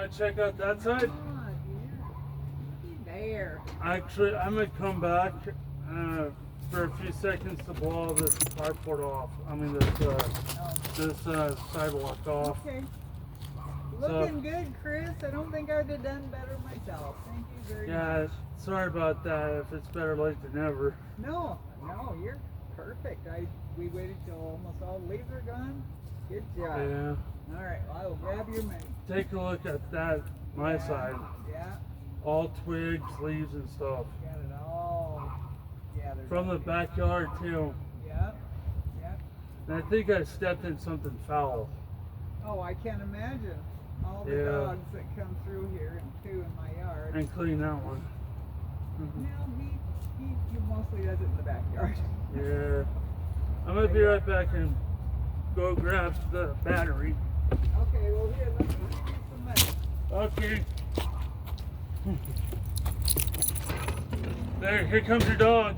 want to check out that side? Oh, dear. There. Actually, I'm going to come back for a few seconds to blow all this carport off. I mean, this sidewalk off. Okay. Looking good, Chris. I don't think I'd have done better myself. Thank you very much. Sorry about that. If it's better late than never. No, you're perfect. We waited till almost all the leaves are gone. Good job. Yeah. All right, well, I will grab your money. Take a look at that, my side. Yeah. All twigs, leaves, and stuff. Got it all gathered. From the backyard, too. Yeah. And I think I stepped in something foul. Oh, I can't imagine. All the dogs that come through here and chew in my yard. And clean that one. Well, he mostly does it in the backyard. Yeah. I'm going to be right back and go grab the battery. Okay, well, here, let me give you some money. Okay. There, here comes your dog.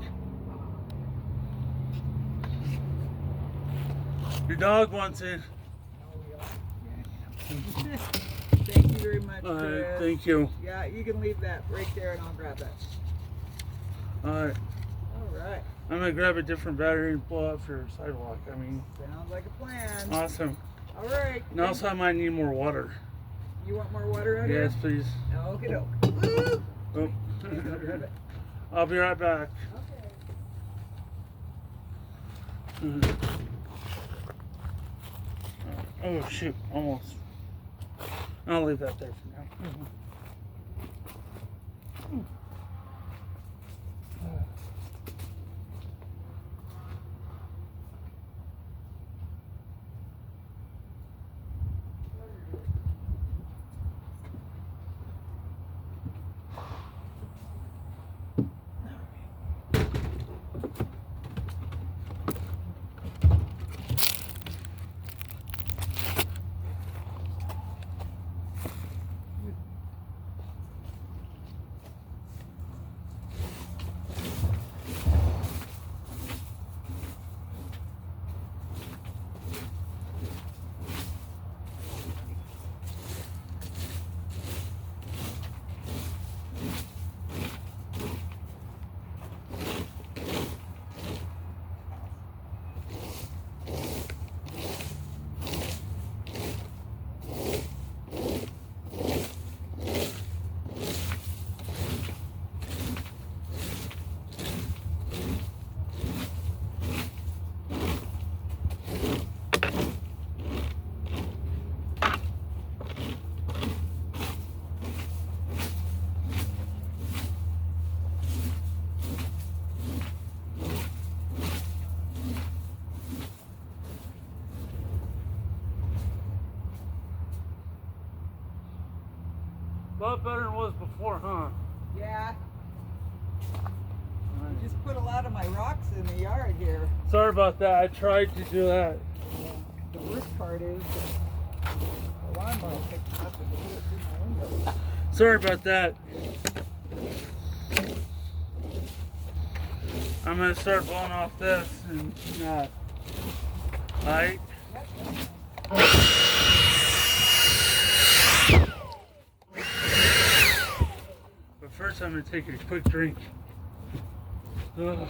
Your dog wants it. Thank you very much, All Chris. right, thank you. Yeah, you can leave that right there and I'll grab that. All right. All right. I'm going to grab a different battery and blow up for your sidewalk. Sounds like a plan. Awesome. All right. And also, I might need more water. You want more water out here? Yes, please. Okay, doke. Oh. I'll be right back. Okay. Oh, shoot. Almost. I'll leave that there for now. A lot better than it was before, huh? Yeah. Just put a lot of my rocks in the yard here. Sorry about that. I tried to do that. The worst part is the lawnmower picked up and threw it through my window. Sorry about that. I'm going to start blowing off this and light. But first I'm going to take a quick drink. Ugh.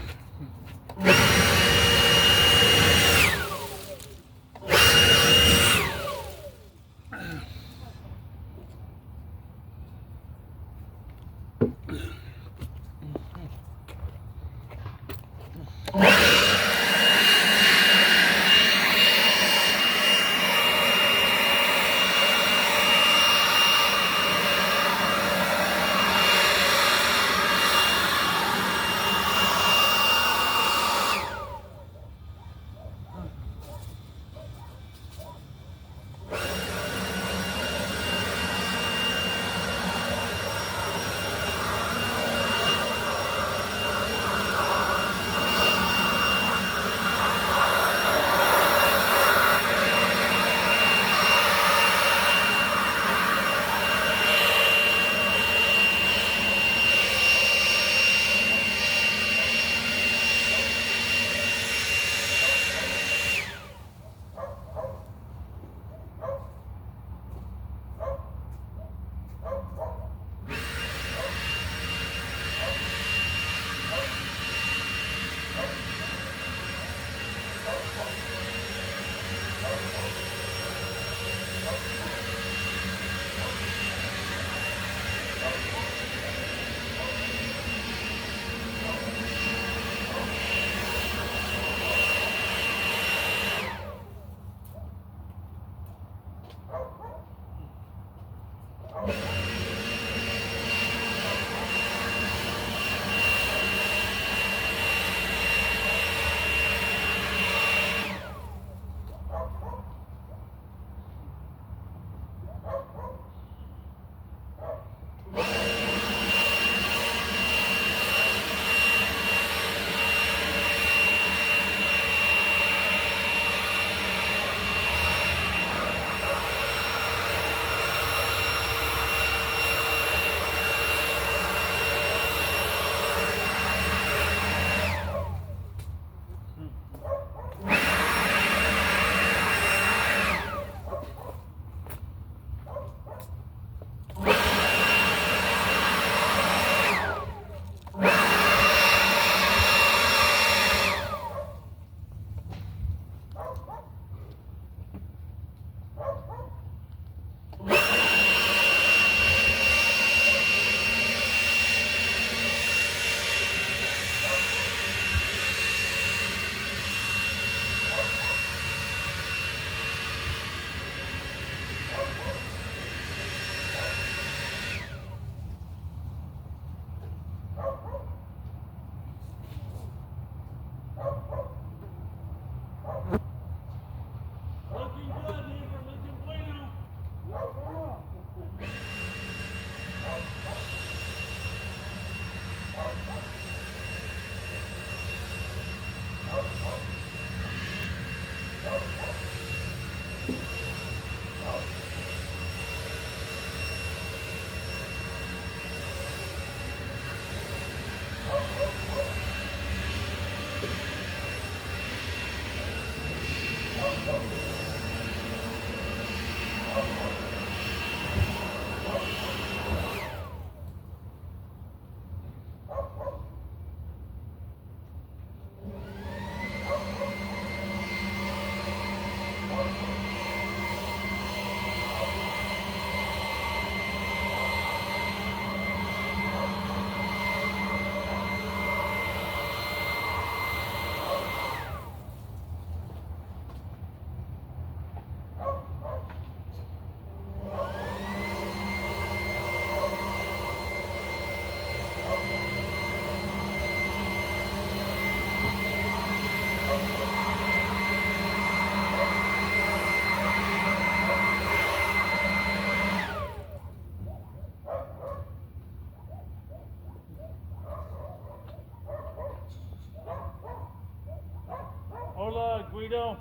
Hola, Guido.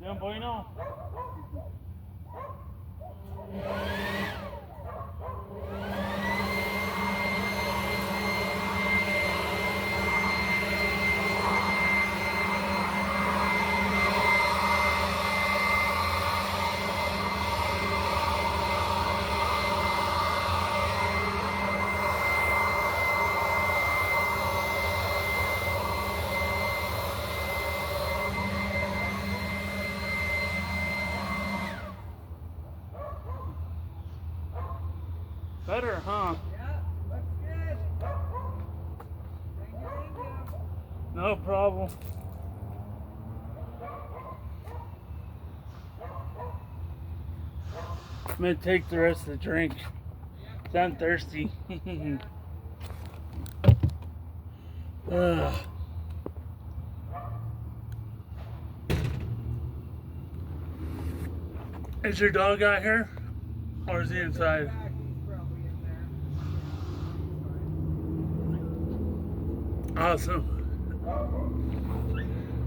Bien bueno. Better, huh? Yeah, looks good. Thank you. No problem. I'm gonna take the rest of the drink. 'Cause I'm thirsty. Ugh. Is your dog out here? Or is he inside? Back, he's probably in there. Awesome.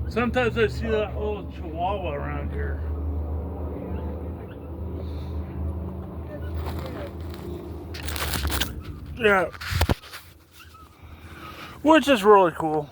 Sometimes I see that little chihuahua around here. Yeah. Which is really cool.